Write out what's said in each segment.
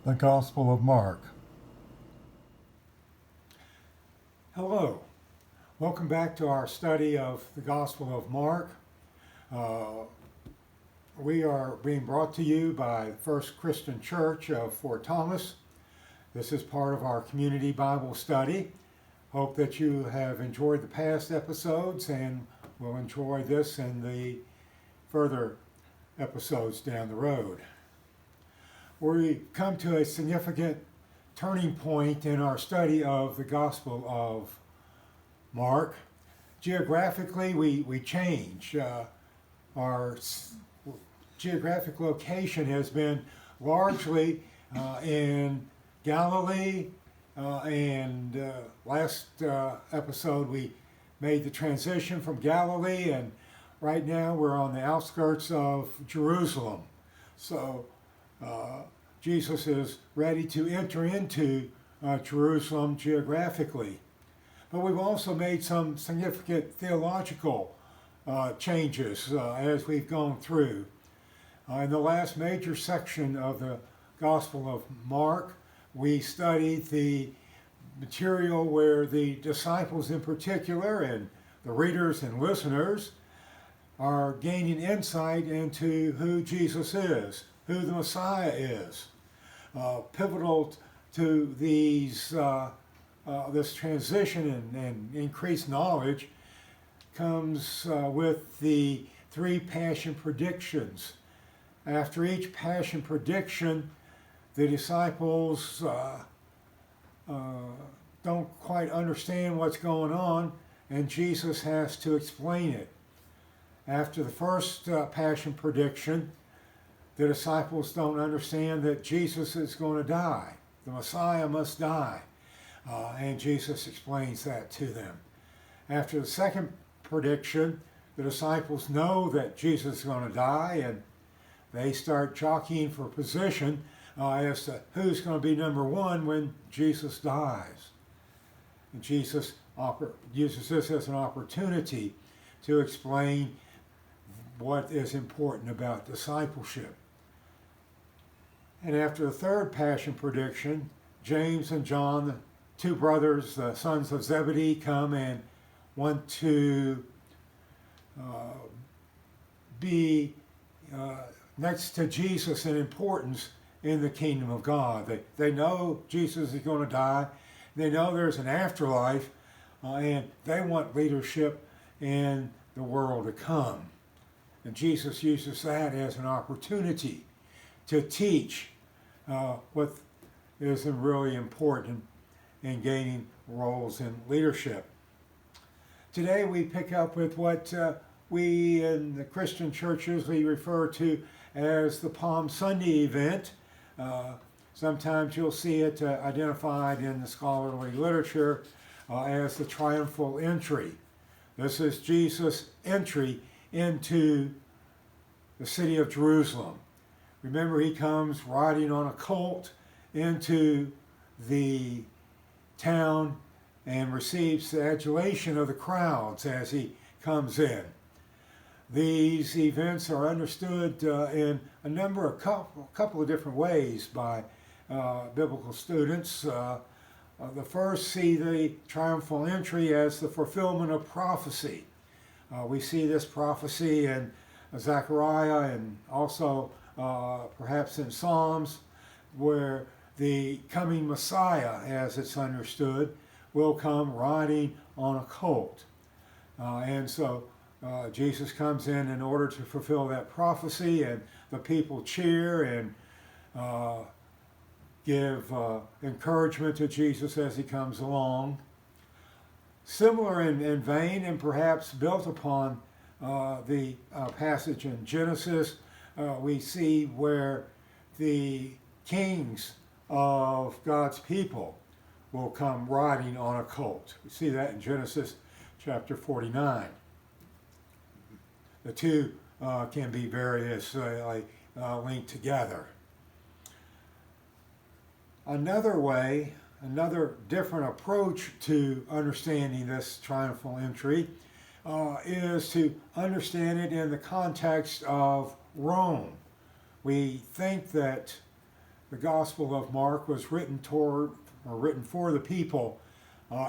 The Gospel of Mark. Hello, welcome back to our study of the Gospel of Mark. We are being brought to you by First Christian Church of Fort Thomas. This is part of our community Bible study. Hope that you have enjoyed the past episodes and will enjoy this and the further episodes down the road. We come to a significant turning point in our study of the Gospel of Mark. Geographically, we change. Our geographic location has been largely in Galilee, and last episode we made the transition from Galilee, and right now we're on the outskirts of Jerusalem. So Jesus is ready to enter into Jerusalem geographically. But we've also made some significant theological changes as we've gone through. In the last major section of the Gospel of Mark, we studied the material where the disciples in particular and the readers and listeners are gaining insight into who Jesus is, who the Messiah is. Pivotal to these this transition and increased knowledge comes with the three passion predictions. After each passion prediction, the disciples don't quite understand what's going on, and Jesus has to explain it. After the first passion prediction, the disciples don't understand that Jesus is going to die. The Messiah must die. And Jesus explains that to them. After the second prediction, the disciples know that Jesus is going to die, and they start jockeying for position as to who's going to be number one when Jesus dies. And Jesus uses this as an opportunity to explain what is important about discipleship. And after the third passion prediction, James and John, the two brothers, the sons of Zebedee, come and want to be next to Jesus in importance in the kingdom of God. They know Jesus is going to die. They know there's an afterlife, and they want leadership in the world to come. And Jesus uses that as an opportunity to teach what is really important in gaining roles in leadership. Today we pick up with what we in the Christian church usually refer to as the Palm Sunday event. Sometimes you'll see it identified in the scholarly literature as the triumphal entry. This is Jesus' entry into the city of Jerusalem. Remember, he comes riding on a colt into the town and receives the adulation of the crowds as he comes in. These events are understood in a couple of different ways by biblical students. The first see the triumphal entry as the fulfillment of prophecy. We see this prophecy in Zechariah and also perhaps in Psalms, where the coming Messiah, as it's understood, will come riding on a colt. And so Jesus comes in order to fulfill that prophecy, and the people cheer and give encouragement to Jesus as he comes along. Similar in vein and perhaps built upon the passage in Genesis, we see where the kings of God's people will come riding on a colt. We see that in Genesis chapter 49. The two can be variously linked together. Another different approach to understanding this triumphal entry is to understand it in the context of Rome. We think that the Gospel of Mark was written for the people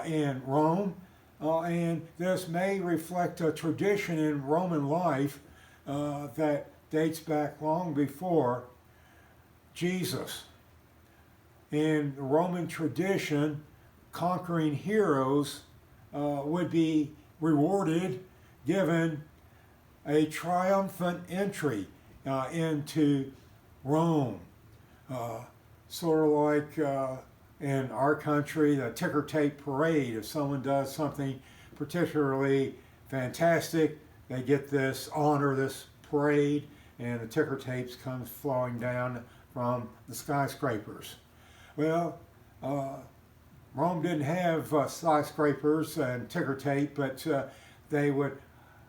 in Rome, and this may reflect a tradition in Roman life that dates back long before Jesus. In the Roman tradition, conquering heroes would be rewarded, given a triumphant entry into Rome. Sort of like in our country, the ticker tape parade. If someone does something particularly fantastic, they get this honor, this parade, and the ticker tapes comes flowing down from the skyscrapers. Well, Rome didn't have skyscrapers and ticker tape, but they would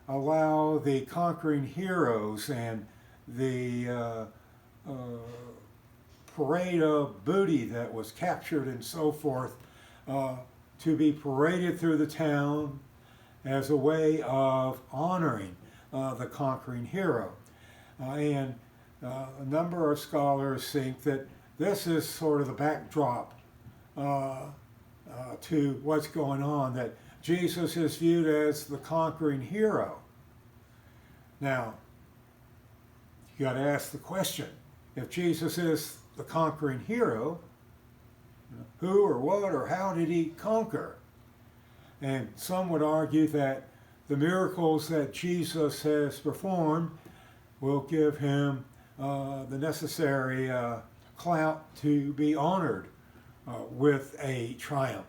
allow the conquering heroes and the parade of booty that was captured and so forth to be paraded through the town as a way of honoring the conquering hero. And a number of scholars think that this is sort of the backdrop to what's going on, that Jesus is viewed as the conquering hero. Now, you got to ask the question, if Jesus is the conquering hero, who or what or how did he conquer? And some would argue that the miracles that Jesus has performed will give him the necessary clout to be honored with a triumph.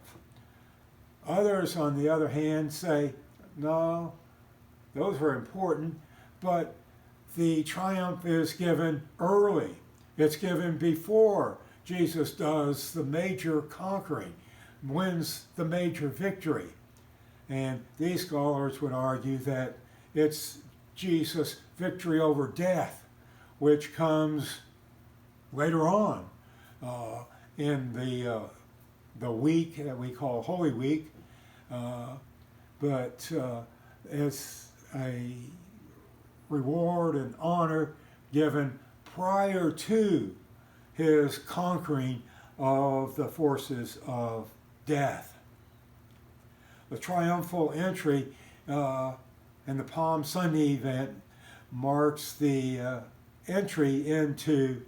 Others, on the other hand, say, no, those are important, but the triumph is given early. It's given before Jesus does the major conquering, wins the major victory. And these scholars would argue that it's Jesus' victory over death, which comes later on in the week that we call Holy Week, but it's a reward and honor given prior to his conquering of the forces of death. The triumphal entry in the Palm Sunday event marks the entry into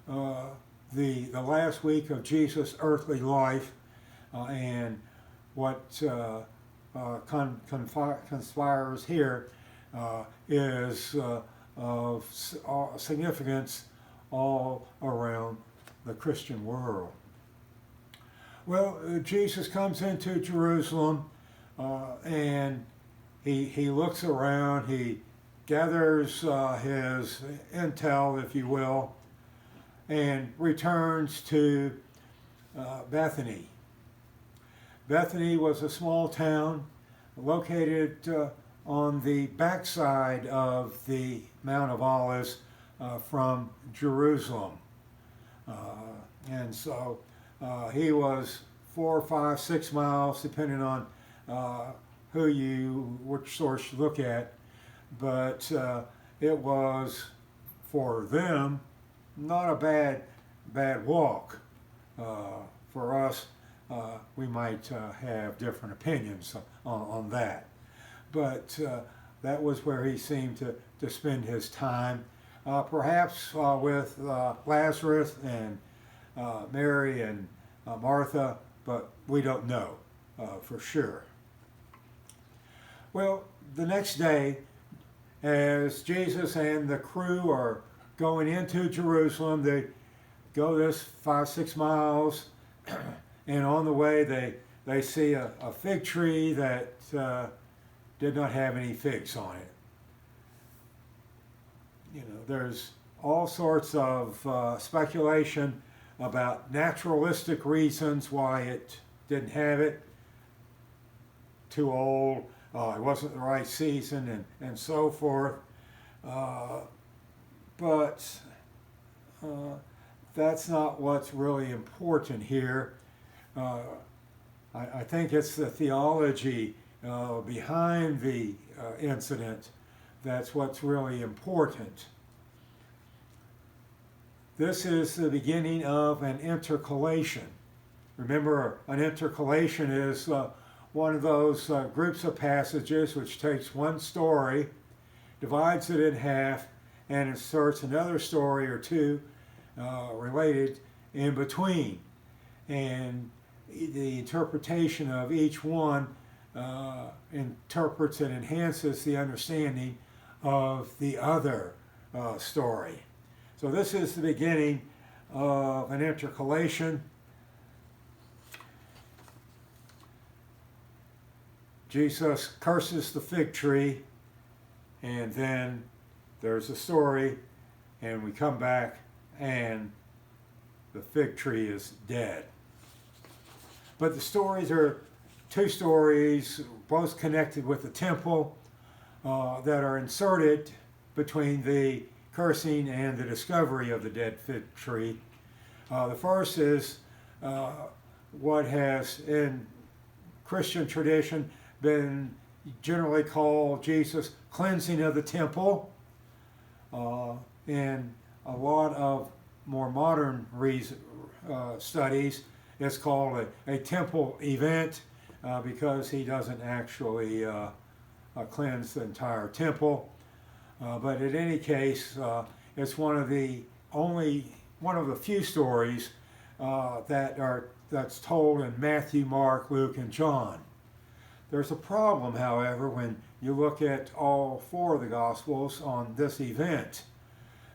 the last week of Jesus' earthly life, and what conspires here is of significance all around the Christian world. Well, Jesus comes into Jerusalem and he looks around, he gathers his intel, if you will, and returns to Bethany. Bethany was a small town located on the backside of the Mount of Olives from Jerusalem. And so he was 4, 5, 6 miles, depending on which source you look at. But it was, for them, not a bad walk. For us, we might have different opinions on that. But that was where he seemed to spend his time, perhaps with Lazarus and Mary and Martha, but we don't know for sure. Well, the next day, as Jesus and the crew are going into Jerusalem, they go this 5, 6 miles, and on the way they see a fig tree that did not have any figs on it. You know, there's all sorts of speculation about naturalistic reasons why it didn't have it. Too old, it wasn't the right season, and so forth. But that's not what's really important here. I think it's the theology behind the incident that's what's really important. This is the beginning of an intercalation. Remember, an intercalation is one of those groups of passages which takes one story, divides it in half, and inserts another story or two related in between. And the interpretation of each one interprets and enhances the understanding of the other story. So this is the beginning of an intercalation. Jesus curses the fig tree, and then there's a story, and we come back, and the fig tree is dead. But the stories are two stories, both connected with the temple, that are inserted between the cursing and the discovery of the dead fig tree. The first is what has in Christian tradition been generally called Jesus' cleansing of the temple. In a lot of more modern studies, it's called a temple event because he doesn't actually cleanse the entire temple. But in any case, it's one of the few stories that's told in Matthew, Mark, Luke, and John. There's a problem, however, when you look at all four of the Gospels on this event.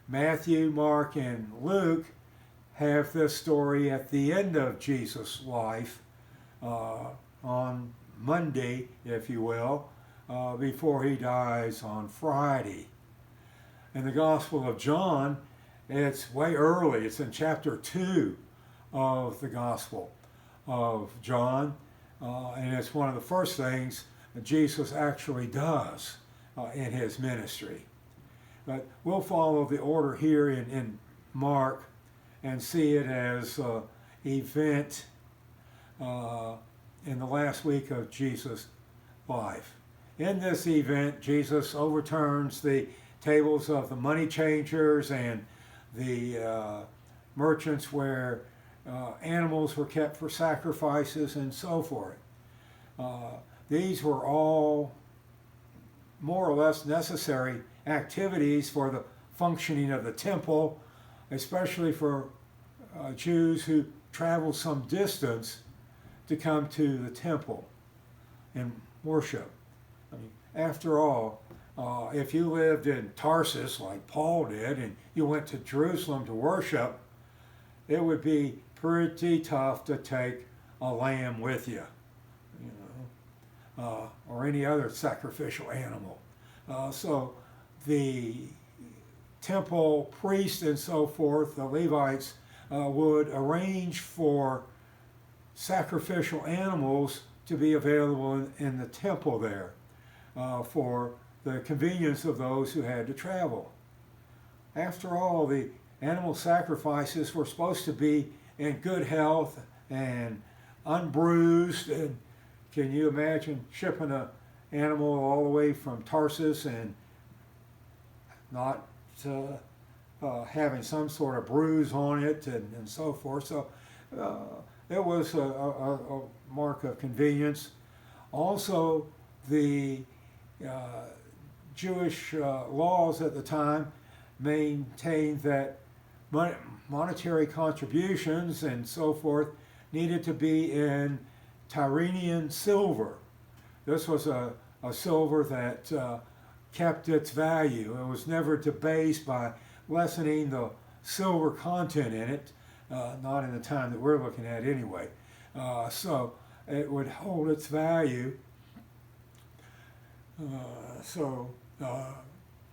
Matthew, Mark, and Luke have this story at the end of Jesus' life, on Monday, if you will, before he dies on Friday. In the Gospel of John, it's way early. It's in chapter 2 of the Gospel of John, and it's one of the first things that Jesus actually does in his ministry. But we'll follow the order here in Mark and see it as an event in the last week of Jesus' life. In this event, Jesus overturns the tables of the money changers and the merchants where animals were kept for sacrifices and so forth. These were all more or less necessary activities for the functioning of the temple, especially for Jews who traveled some distance to come to the temple and worship. I mean, after all, if you lived in Tarsus like Paul did and you went to Jerusalem to worship, it would be pretty tough to take a lamb with you, or any other sacrificial animal. So the temple priests and so forth, the Levites, would arrange for sacrificial animals to be available in the temple there for the convenience of those who had to travel. After all, the animal sacrifices were supposed to be in good health and unbruised. And can you imagine shipping an animal all the way from Tarsus and not having some sort of bruise on it and so forth? So it was a mark of convenience. Also, the Jewish laws at the time maintained that monetary contributions and so forth needed to be in Tyrrhenian silver. This was a silver that kept its value. It was never debased by lessening the silver content in it, not in the time that we're looking at anyway. So it would hold its value.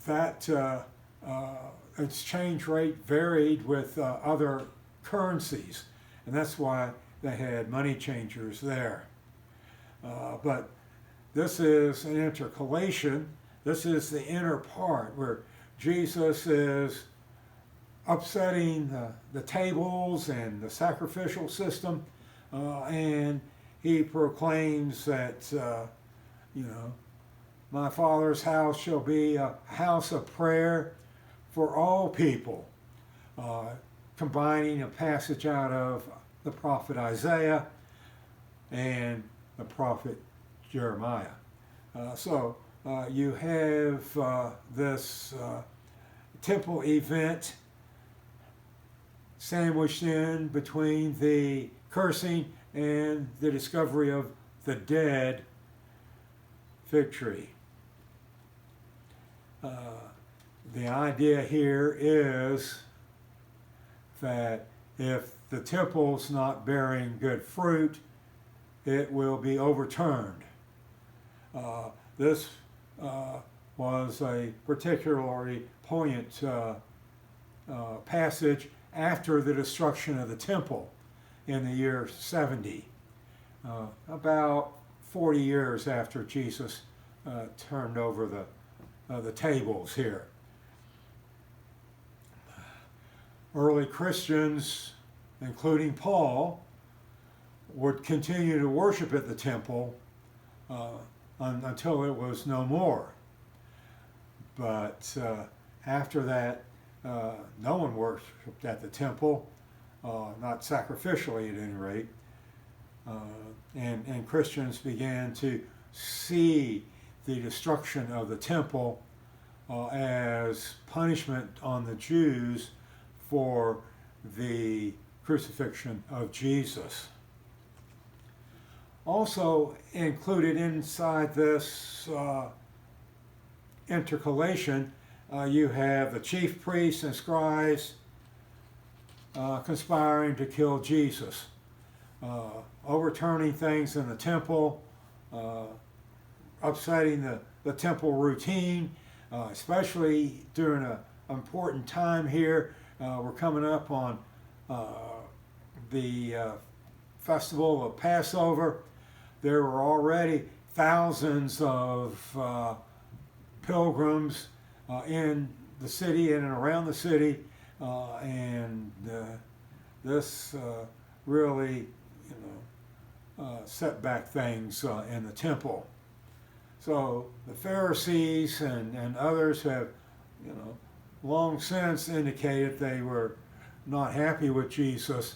That exchange rate varied with other currencies, and that's why they had money changers there. But this is an intercalation. This is the inner part where Jesus is upsetting the tables and the sacrificial system, and he proclaims that, my Father's house shall be a house of prayer for all people. combining a passage out of the prophet Isaiah and the prophet Jeremiah. So you have this temple event sandwiched in between the cursing and the discovery of the dead fig tree. The idea here is that if the temple's not bearing good fruit, it will be overturned. This was a particularly poignant passage after the destruction of the temple in the year 70, about 40 years after Jesus turned over the tables here. Early Christians, including Paul, would continue to worship at the temple until it was no more. But after that, no one worshipped at the temple, not sacrificially at any rate. And Christians began to see the destruction of the temple as punishment on the Jews for the crucifixion of Jesus. Also included inside this intercalation, you have the chief priests and scribes conspiring to kill Jesus, overturning things in the temple, upsetting the temple routine, especially during an important time here. We're coming up on the festival of Passover. There were already thousands of pilgrims in the city and around the city, and this really, set back things in the temple. So the Pharisees and others have, long since indicated they were not happy with Jesus,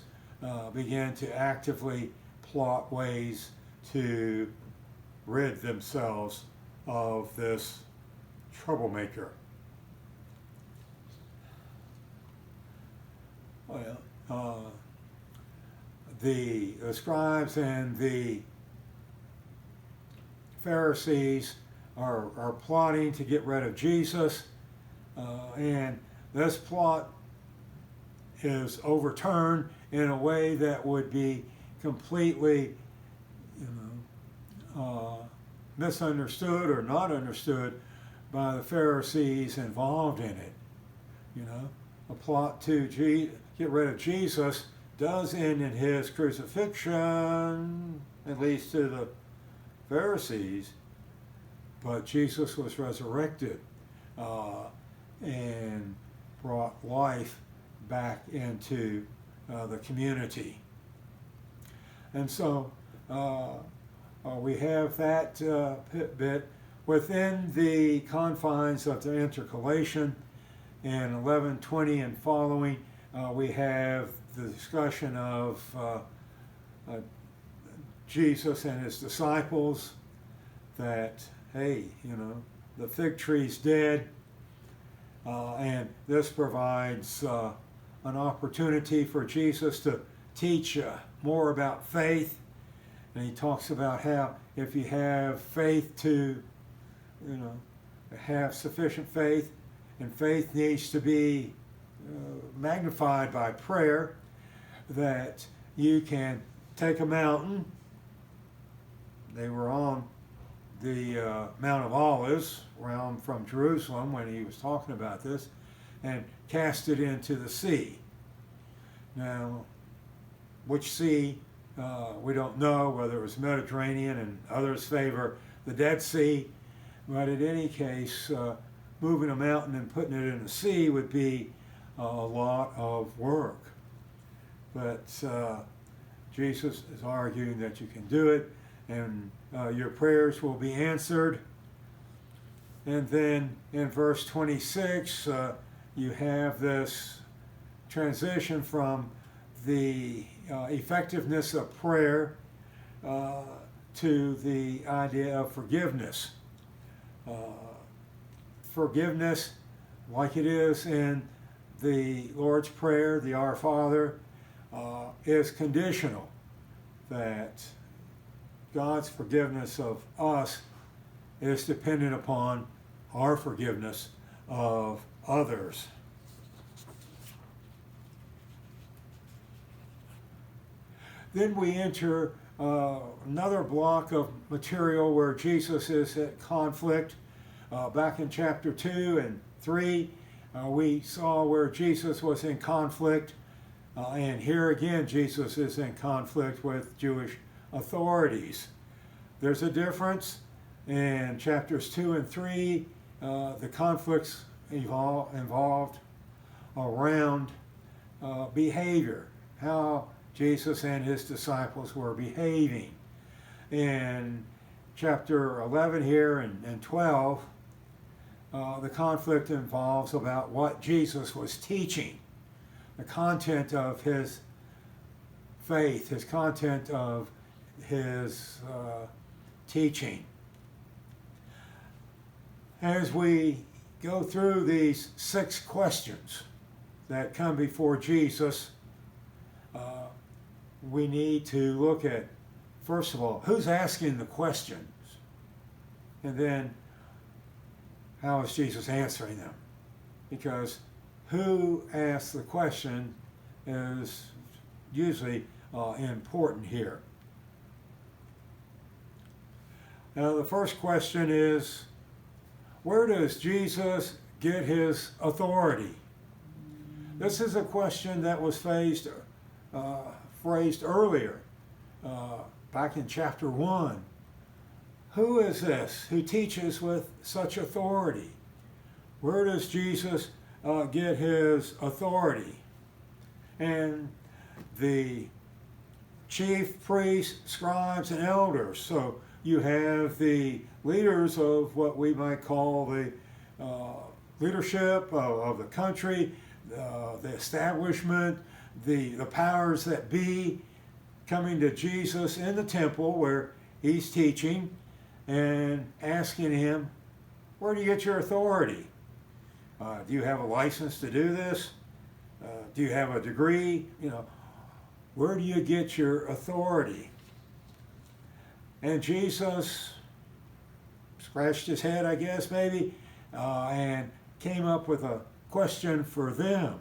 began to actively plot ways to rid themselves of this troublemaker. Well, the scribes and the Pharisees are plotting to get rid of Jesus, and this plot is overturned in a way that would be completely misunderstood or not understood by the Pharisees involved in it. A plot to get rid of Jesus does end in his crucifixion, at least to the Pharisees, but Jesus was resurrected and brought life back into the community. And so we have that bit within the confines of the intercalation. In 11:20 and following, we have the discussion of Jesus and his disciples that, hey, the fig tree's dead, and this provides an opportunity for Jesus to teach more about faith. And he talks about how if you have faith to, have sufficient faith, and faith needs to be magnified by prayer, that you can take a mountain. They were on the Mount of Olives, around from Jerusalem when he was talking about this, and cast it into the sea. Now, which sea, we don't know, whether it was Mediterranean, and others favor the Dead Sea, but in any case, moving a mountain and putting it in the sea would be a lot of work. But Jesus is arguing that you can do it, and your prayers will be answered. And then in verse 26, you have this transition from the effectiveness of prayer to the idea of forgiveness. Forgiveness, like it is in the Lord's Prayer, the Our Father, is conditional. That God's forgiveness of us is dependent upon our forgiveness of others. Then we enter another block of material where Jesus is at conflict. Back in chapter 2 and 3, we saw where Jesus was in conflict. And here again, Jesus is in conflict with Jewish authorities. There's a difference. In chapters 2 and 3, the conflicts involved around behavior, how Jesus and his disciples were behaving. In chapter 11 here and 12, the conflict involves about what Jesus was teaching, the content of his faith, his content of his teaching. As we go through these 6 questions that come before Jesus, we need to look at, first of all, who's asking the questions? And then, how is Jesus answering them? Because who asks the question is usually important here. Now, the first question is, where does Jesus get his authority? This is a question that was phrased earlier, back in chapter 1. Who is this who teaches with such authority? Where does Jesus get his authority? And the chief priests, scribes, and elders, so you have the leaders of what we might call the leadership of the country, the establishment, the powers that be, coming to Jesus in the temple where he's teaching and asking him, where do you get your authority? Do you have a license to do this? Do you have a degree? Where do you get your authority? And Jesus scratched his head, I guess, maybe, and came up with a question for them.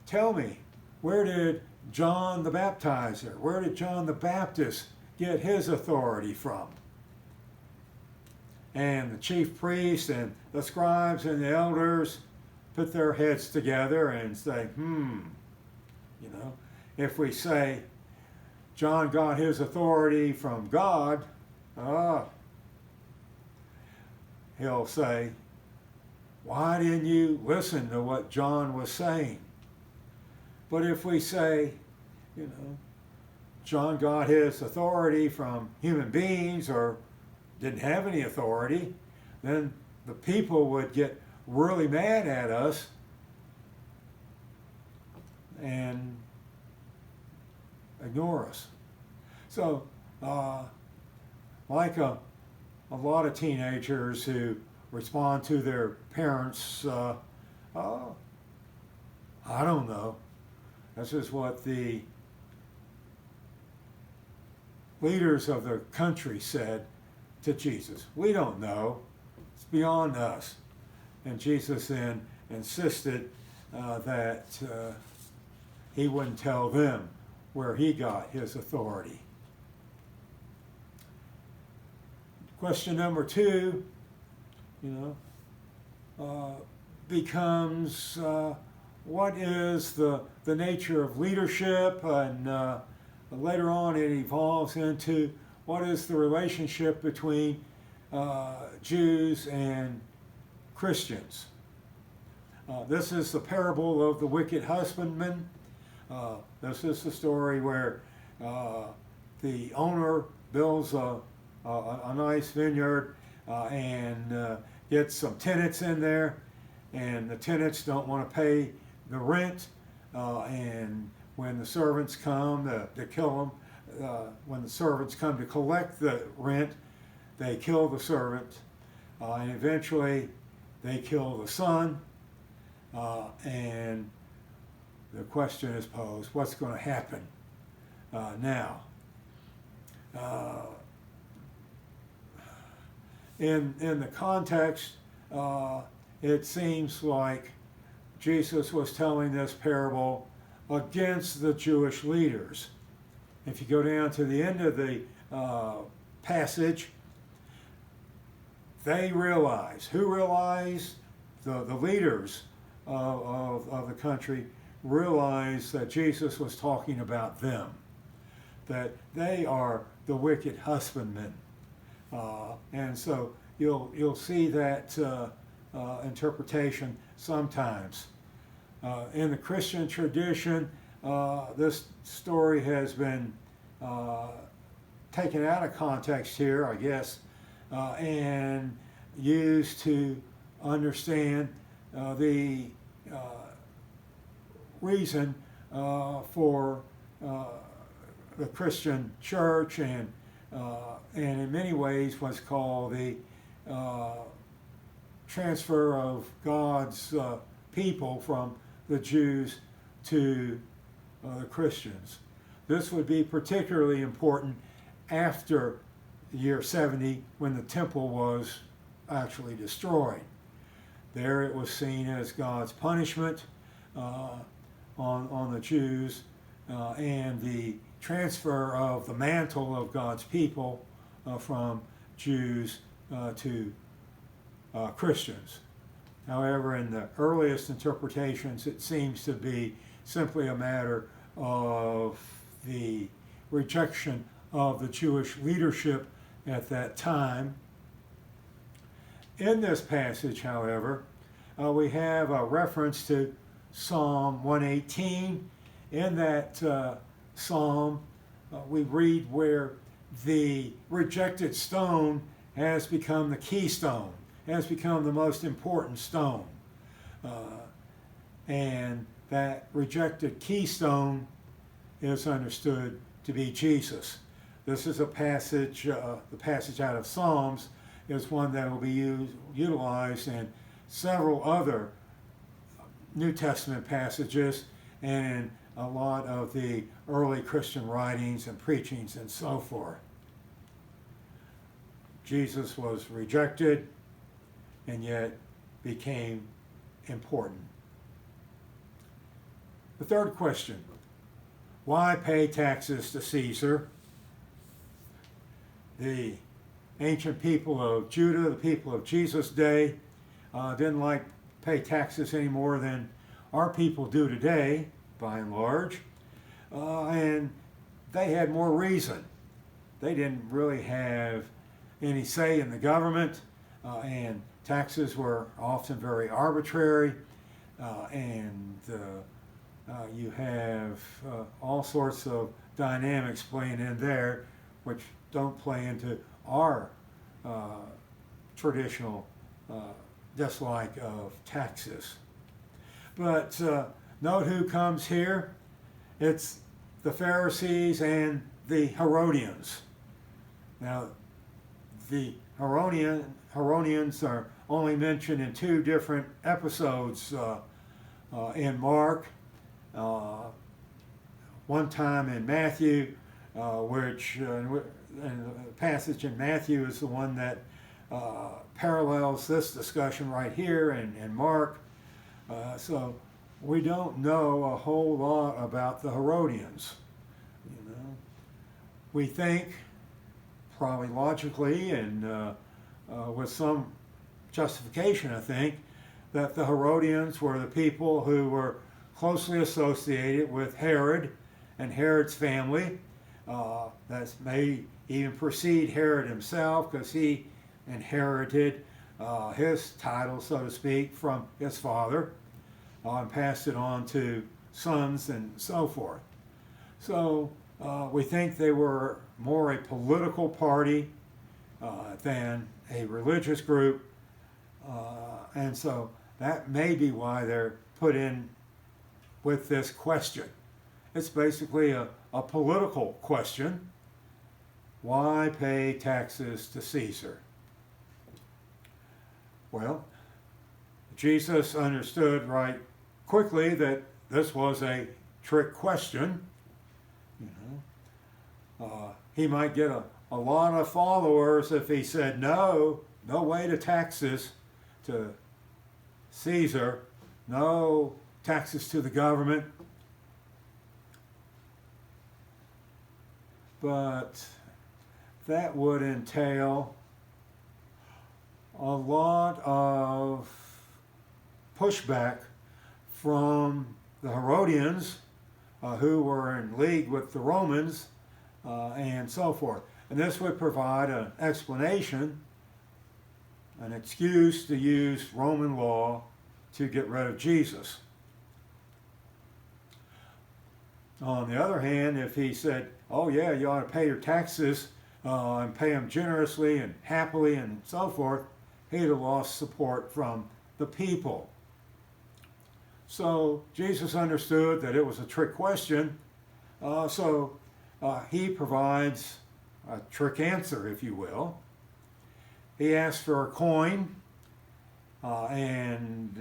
Tell me, where did John the Baptizer, where did John the Baptist get his authority from? And the chief priests and the scribes and the elders put their heads together and say, if we say John got his authority from God, he'll say, why didn't you listen to what John was saying? But if we say, John got his authority from human beings or didn't have any authority, then the people would get really mad at us and ignore us. So, like a lot of teenagers who respond to their parents, I don't know. This is what the leaders of the country said to Jesus. We don't know. It's beyond us. And Jesus then insisted that he wouldn't tell them where he got his authority. Question number 2, becomes what is the nature of leadership, and later on it evolves into what is the relationship between Jews and Christians. This is the parable of the wicked husbandman. This is the story where the owner builds a nice vineyard and gets some tenants in there, and the tenants don't want to pay the rent, and when the servants come to kill them, when the servants come to collect the rent, they kill the servant, and eventually they kill the son, and the question is posed, what's going to happen now? In the context, it seems like Jesus was telling this parable against the Jewish leaders. If you go down to the end of the passage, they realize, who realized? The leaders of the country realized that Jesus was talking about them, that they are the wicked husbandmen. And so you'll see that interpretation sometimes. In the Christian tradition, this story has been taken out of context here, I guess, and used to understand the reason for the Christian church, and in many ways what's called the transfer of God's people from the Jews to the Christians. This would be particularly important after the year 70, when the temple was actually destroyed. There it was seen as God's punishment on the Jews, and the transfer of the mantle of God's people from Jews to Christians. However, in the earliest interpretations, it seems to be simply a matter of the rejection of the Jewish leadership at that time. In this passage, however, we have a reference to Psalm 118. In that psalm, we read where the rejected stone has become the keystone, has become the most important stone. And that rejected keystone is understood to be Jesus. This is a passage, the passage out of Psalms is one that will be utilized in several other New Testament passages and in a lot of the early Christian writings and preachings and so forth. Jesus was rejected and yet became important. The third question, why pay taxes to Caesar? The ancient people of Judah, the people of Jesus' day, didn't like to pay taxes any more than our people do today, by and large. And they had more reason. They didn't really have any say in the government, and taxes were often very arbitrary, and you have all sorts of dynamics playing in there which don't play into our traditional dislike of taxes. But note who comes here. It's the Pharisees and the Herodians. Now, the Herodians are only mentioned in two different episodes in Mark. One time in Matthew, which and the passage in Matthew is the one that parallels this discussion right here in Mark. So we don't know a whole lot about the Herodians. You know, we think, probably logically and with some justification, I think, that the Herodians were the people who were closely associated with Herod and Herod's family. That may even precede Herod himself, because he inherited his title, so to speak, from his father and passed it on to sons and so forth. So we think they were more a political party than a religious group, and so that may be why they're put in with this question. It's basically a political question. Why pay taxes to Caesar? Well, Jesus understood right quickly that this was a trick question. He might get a lot of followers if he said, no way to taxes to Caesar, no taxes to the government. But that would entail a lot of pushback from the Herodians, who were in league with the Romans, and so forth. And this would provide an explanation, an excuse to use Roman law to get rid of Jesus. On the other hand, if he said, oh yeah, you ought to pay your taxes and pay them generously and happily and so forth, he'd have lost support from the people. So Jesus understood that it was a trick question, so he provides a trick answer, if you will. He asks for a coin, and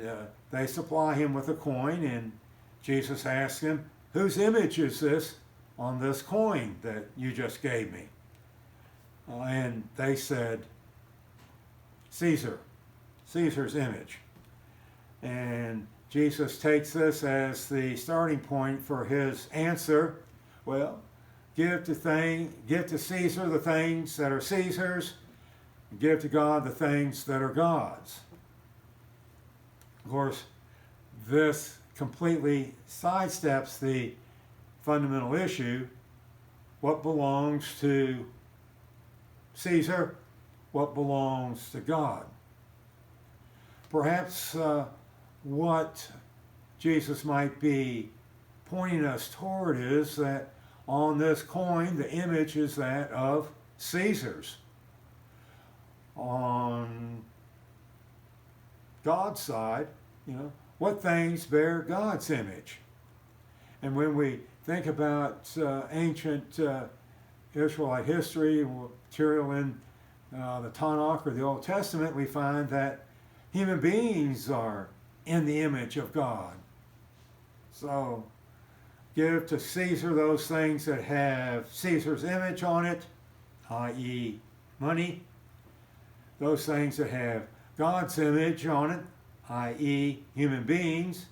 they supply him with a coin, and Jesus asks him, whose image is this on this coin that you just gave me? And they said, Caesar's image. And Jesus takes this as the starting point for his answer. Well, give to Caesar the things that are Caesar's, and give to God the things that are God's. Of course, this completely sidesteps the fundamental issue: what belongs to Caesar, what belongs to God. Perhaps what Jesus might be pointing us toward is that on this coin, the image is that of Caesar's. On God's side, what things bear God's image? And when we think about ancient Israelite history, material in the Tanakh or the Old Testament, we find that human beings are in the image of God. So give to Caesar those things that have Caesar's image on it, i.e. money. Those things that have God's image on it, i.e. human beings,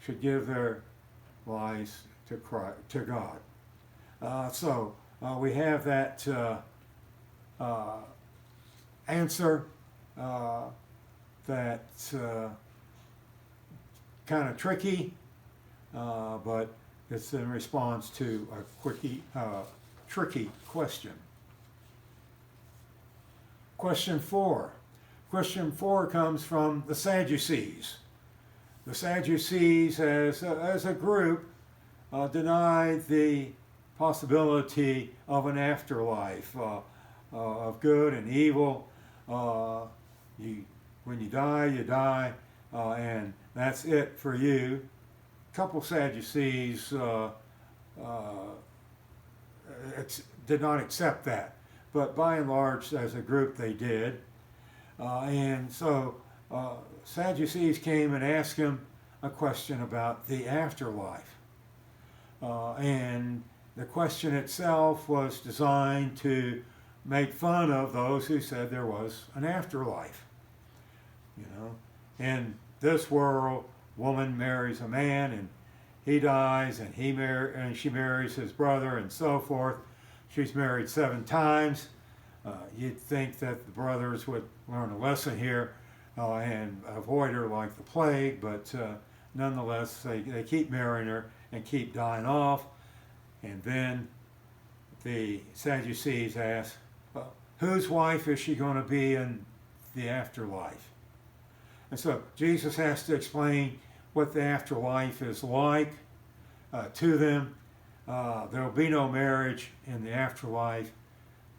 should give their lives to God. So we have that answer that's kind of tricky, but it's in response to a tricky question. Question 4. Question 4 comes from the Sadducees. The Sadducees, as a group, denied the possibility of an afterlife, of good and evil. When you die, and that's it for you. A couple Sadducees did not accept that, but by and large, as a group, they did. And so Sadducees came and asked him a question about the afterlife. And the question itself was designed to make fun of those who said there was an afterlife. In this world, woman marries a man, and he dies, and she marries his brother, and so forth. She's married 7 times. You'd think that the brothers would learn a lesson here and avoid her like the plague, but nonetheless, they keep marrying her and keep dying off. And then the Sadducees ask, whose wife is she going to be in the afterlife? And so Jesus has to explain what the afterlife is like to them. There will be no marriage in the afterlife.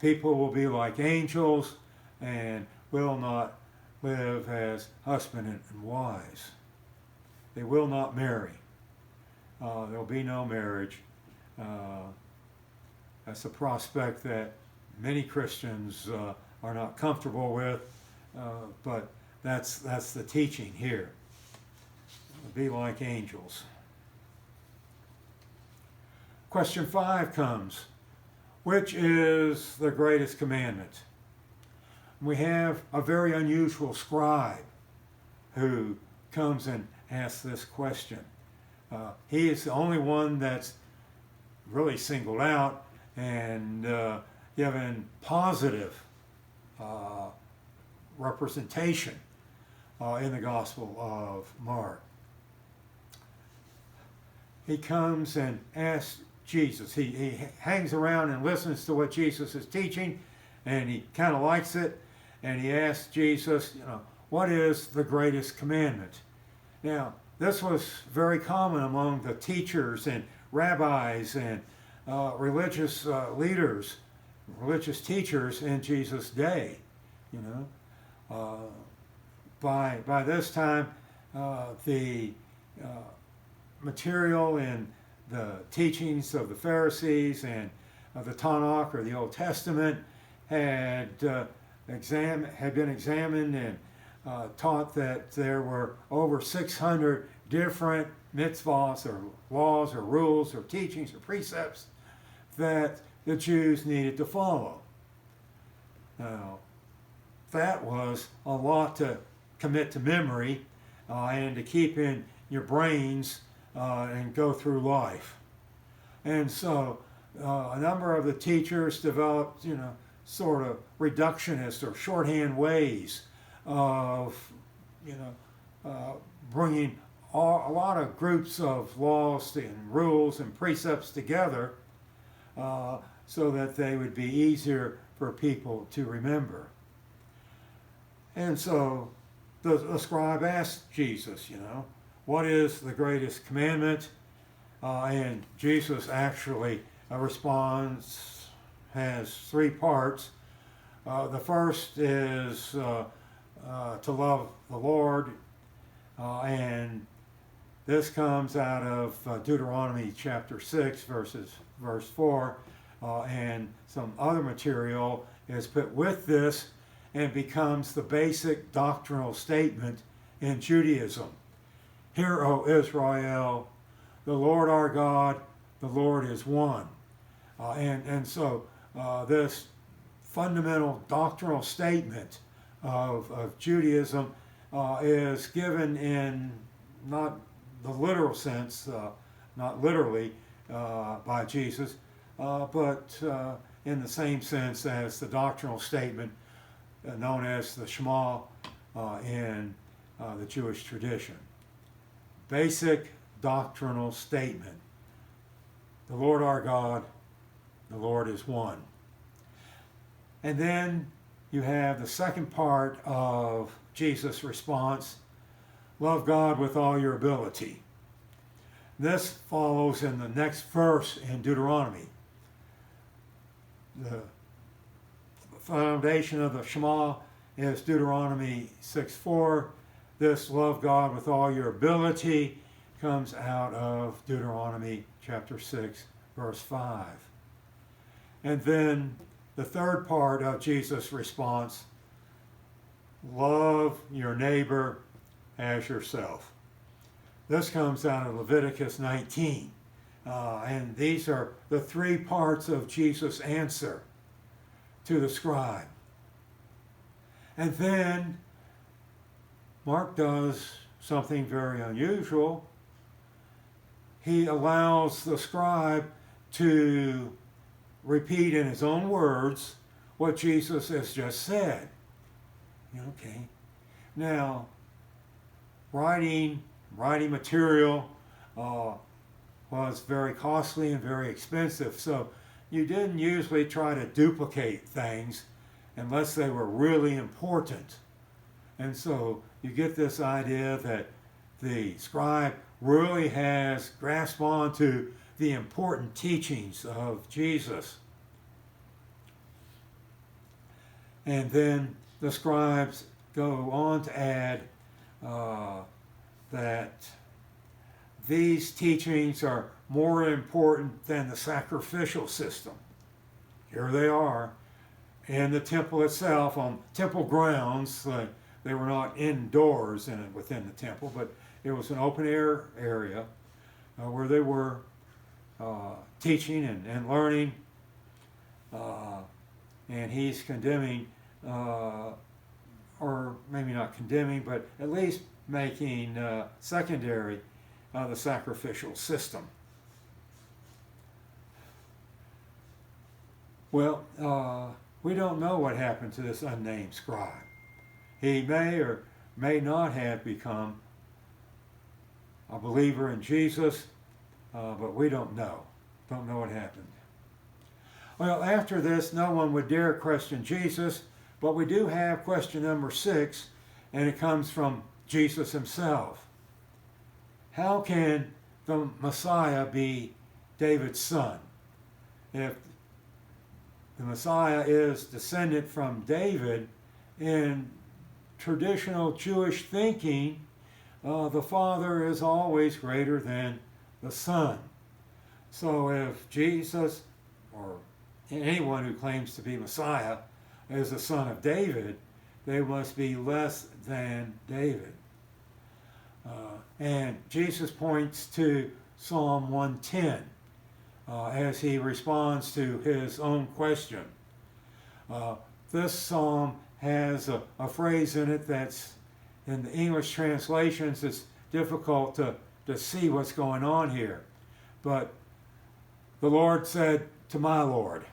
People will be like angels and will not live as husband and wives. They will not marry. there'll be no marriage. That's a prospect that many Christians are not comfortable with, but that's the teaching here. Be like angels. Question 5 comes, which is the greatest commandment? We have a very unusual scribe who comes and asks this question. He is the only one that's really singled out and given positive representation in the Gospel of Mark. He comes and asks Jesus. He hangs around and listens to what Jesus is teaching, and he kind of likes it, and he asks Jesus, what is the greatest commandment? Now, this was very common among the teachers and rabbis and religious leaders, religious teachers in Jesus' day. By this time, the material in the teachings of the Pharisees and of the Tanakh, or the Old Testament, had been examined and taught that there were over 600 different mitzvahs or laws or rules or teachings or precepts that the Jews needed to follow. Now, that was a lot to commit to memory and to keep in your brains and go through life. And so a number of the teachers developed, sort of reductionist or shorthand ways of, bringing a lot of groups of laws and rules and precepts together so that they would be easier for people to remember. And so the scribe asked Jesus, what is the greatest commandment? And Jesus actually responds, has 3 parts. The first is to love the Lord, and this comes out of Deuteronomy chapter 6, verse 4, and some other material is put with this and becomes the basic doctrinal statement in Judaism. Hear, O Israel, the Lord our God, the Lord is one. And so this fundamental doctrinal statement of Judaism is given in not the literal sense, not literally by Jesus, but in the same sense as the doctrinal statement known as the Shema in the Jewish tradition. Basic doctrinal statement. The Lord our God, the Lord is one. And then you have the second part of Jesus' response, love God with all your ability. This follows in the next verse in Deuteronomy. The foundation of the Shema is Deuteronomy 6:4. This love God with all your ability comes out of Deuteronomy chapter 6, verse 5. And then the third part of Jesus' response, love your neighbor as yourself. This comes out of Leviticus 19. And these are the 3 parts of Jesus' answer to the scribe. And then Mark does something very unusual. He allows the scribe to repeat in his own words what Jesus has just said. Okay. Now, writing material was very costly and very expensive, so you didn't usually try to duplicate things unless they were really important. And so you get this idea that the scribe really has grasped onto the important teachings of Jesus. And then the scribes go on to add that these teachings are more important than the sacrificial system. Here they are in the temple itself, on temple grounds. They were not indoors within the temple, but it was an open air area where they were teaching and learning. And he's condemning, or maybe not condemning, but at least making secondary the sacrificial system. Well, we don't know what happened to this unnamed scribe. He may or may not have become a believer in Jesus, but we don't know. Don't know what happened. Well, after this, no one would dare question Jesus, but we do have question number 6, and it comes from Jesus himself. How can the Messiah be David's son? If the Messiah is descendant from David, in traditional Jewish thinking, the Father is always greater than the Son. So if Jesus, or anyone who claims to be Messiah, is the son of David, they must be less than David. And Jesus points to Psalm 110 as he responds to his own question. This psalm has a phrase in it that's, in the English translations, it's difficult to see what's going on here. But the Lord said to my Lord.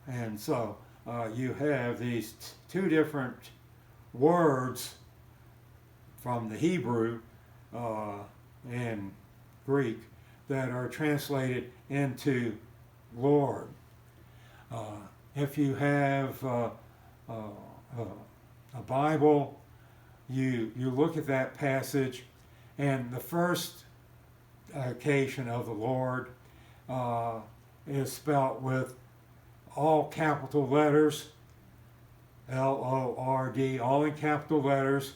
And so you have these two different words from the Hebrew and Greek that are translated into Lord. If you have a Bible, you look at that passage, and the first occasion of the Lord is spelt with all capital letters, L-O-R-D, all in capital letters,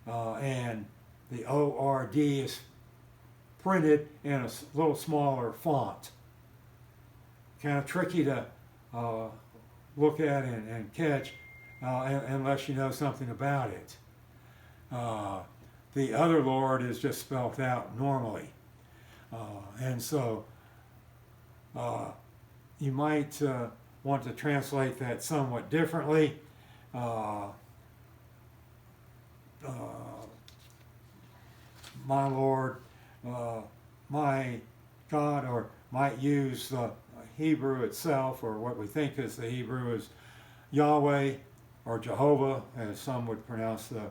and the O-R-D is printed in a little smaller font. Kind of tricky to look at and catch unless you know something about it. The other Lord is just spelled out normally. And so you might want to translate that somewhat differently. My Lord, my God, or might use the Hebrew itself, or what we think is the Hebrew is Yahweh, or Jehovah, as some would pronounce the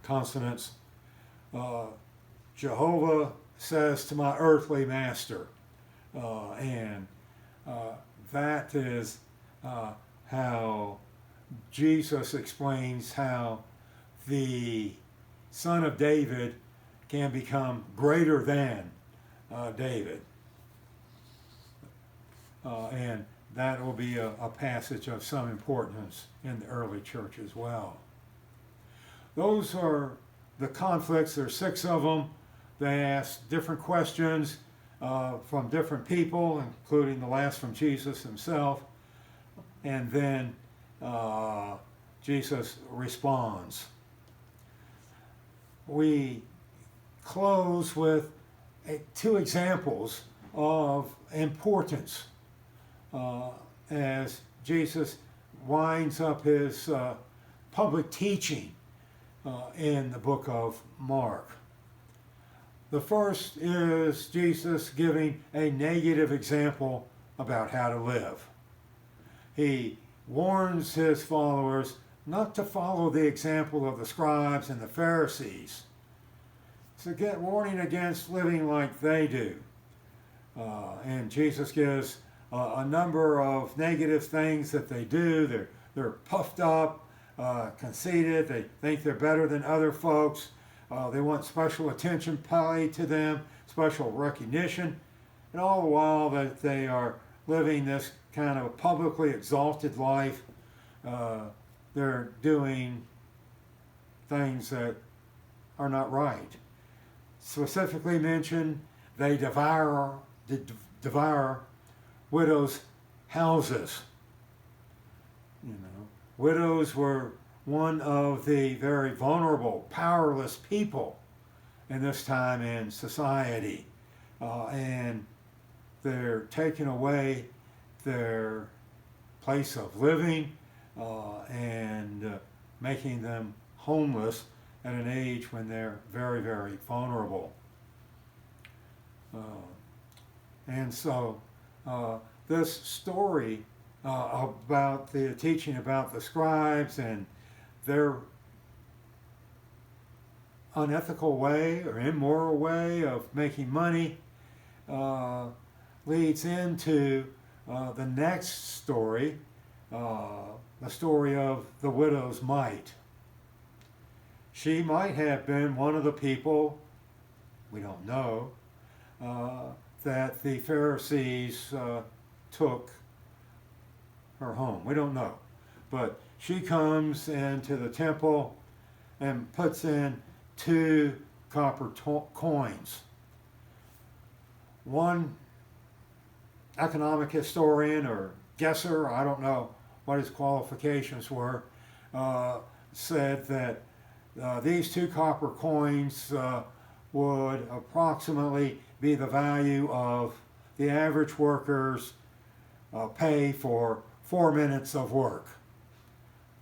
consonants. Jehovah says to my earthly master, and that is how Jesus explains how the son of David can become greater than David. And that will be a passage of some importance in the early church as well. Those are the conflicts. There are 6 of them. They ask different questions from different people, including the last from Jesus himself. And then Jesus responds. We close with 2 examples of importance as Jesus winds up his public teaching in the book of Mark. The first is Jesus giving a negative example about how to live. He warns his followers not to follow the example of the scribes and the Pharisees. So get warning against living like they do. And Jesus gives a number of negative things that they do. They're puffed up, conceited. They think they're better than other folks. They want special attention paid to them, special recognition, and all the while that they are living this kind of a publicly exalted life, they're doing things that are not right. Specifically mentioned, they devour widows' houses. You know, widows were one of the very vulnerable, powerless people in this time in society, and they're taking away their place of living and making them homeless at an age when they're very, very vulnerable. And so this story about the teaching about the scribes and their unethical way or immoral way of making money leads into the next story, the story of the widow's mite. She might have been one of the people, we don't know, that the Pharisees took her home. We don't know. But she comes into the temple and puts in 2 copper coins. One economic historian or guesser, I don't know what his qualifications were, said that these 2 copper coins would approximately be the value of the average worker's pay for 4 minutes of work.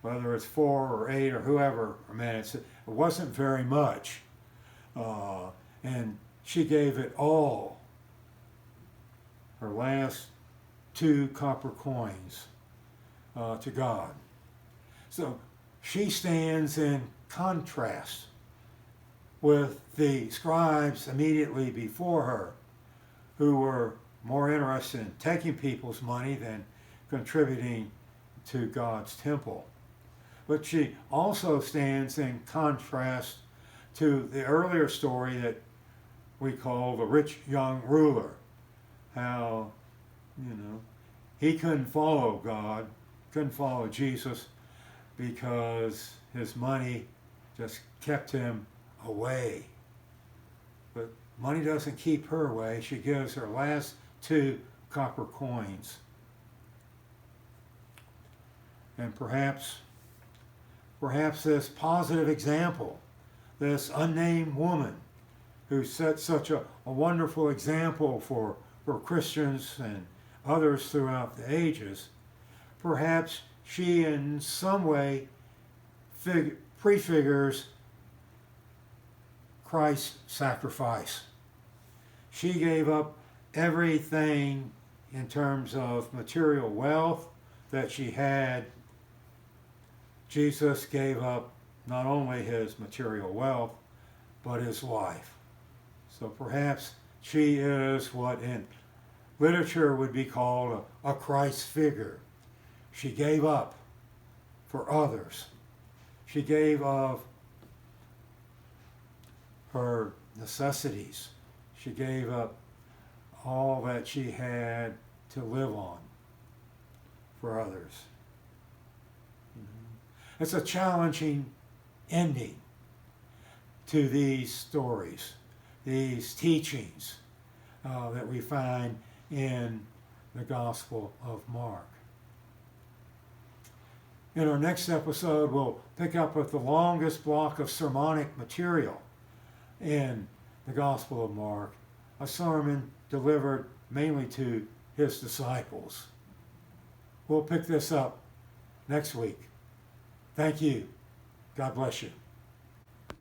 Whether it's 4 or 8 or whoever minutes, it wasn't very much. And she gave it all, her last 2 copper coins, to God. So she stands in contrast with the scribes immediately before her, who were more interested in taking people's money than contributing to God's temple. But she also stands in contrast to the earlier story that we call the rich young ruler. How, he couldn't follow God, couldn't follow Jesus because his money just kept him away. But money doesn't keep her away. She gives her last 2 copper coins. And perhaps this positive example, this unnamed woman who set such a wonderful example for Christians and others throughout the ages, perhaps she in some way prefigures Christ's sacrifice. She gave up everything in terms of material wealth that she had. Jesus gave up not only his material wealth, but his life. So perhaps she is what in literature would be called a Christ figure. She gave up for others. She gave of her necessities. She gave up all that she had to live on for others. It's a challenging ending to these stories, these teachings that we find in the Gospel of Mark. In our next episode, we'll pick up with the longest block of sermonic material in the Gospel of Mark, a sermon delivered mainly to his disciples. We'll pick this up next week. Thank you. God bless you.